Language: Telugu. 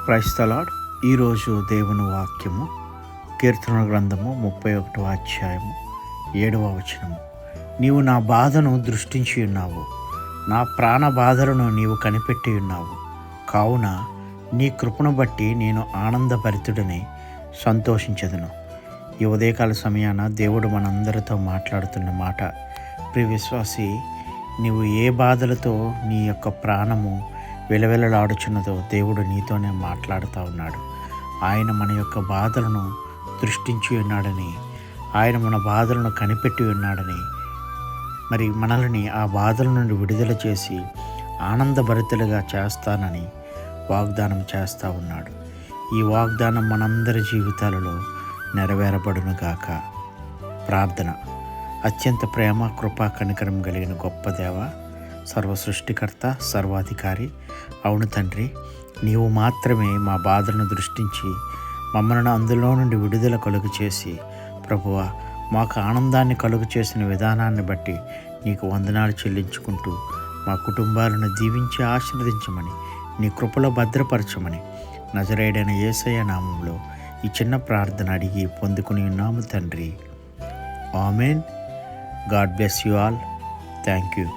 Praise the lord. ఈరోజు దేవుని వాక్యము కీర్తన గ్రంథము 31వ అధ్యాయము 7వ వచనము. నీవు నా బాధను దృష్టించి ఉన్నావు, నా ప్రాణ బాధలను నీవు కనిపెట్టి ఉన్నావు. కావున నీ కృపను బట్టి నేను ఆనందభరితుడని సంతోషించదును. ఈ ఉదయకాల సమయాన దేవుడు మనందరితో మాట్లాడుతున్న మాట, ప్రియ విశ్వాసి, నీవు ఏ బాధలతో నీ యొక్క ప్రాణము విలవిలలాడుచున్నదో దేవుడు నీతోనే మాట్లాడుతూ ఉన్నాడు. ఆయన మన యొక్క బాధలను దృష్టించి ఉన్నాడని, ఆయన మన బాధలను కనిపెట్టి ఉన్నాడని, మరి మనల్ని ఆ బాధల నుండి విడుదల చేసి ఆనందభరితులుగా చేస్తానని వాగ్దానం చేస్తూ ఉన్నాడు. ఈ వాగ్దానం మనందరి జీవితాలలో నెరవేరబడునుగాక. ప్రార్థన. అత్యంత ప్రేమ, కృపా, కనికరం కలిగిన గొప్ప దేవ, సర్వ సృష్టికర్త, సర్వాధికారి, అవును తండ్రి, నీవు మాత్రమే మా బాధలను దృష్టించి మమ్మల్ని అందులో నుండి విడుదల కలుగు చేసి, ప్రభువా, మాకు ఆనందాన్ని కలుగు చేసిన విధానాన్ని బట్టి నీకు వందనాలు చెల్లించుకుంటూ మా కుటుంబాలను దీవించి ఆశీర్వదించమని, నీ కృపలో భద్రపరచమని నజరేయుడైన యేసయ్య నామంలో ఈ చిన్న ప్రార్థన అడిగి పొందుకుని ఉన్నాము తండ్రి. Amen. God bless you all. Thank you.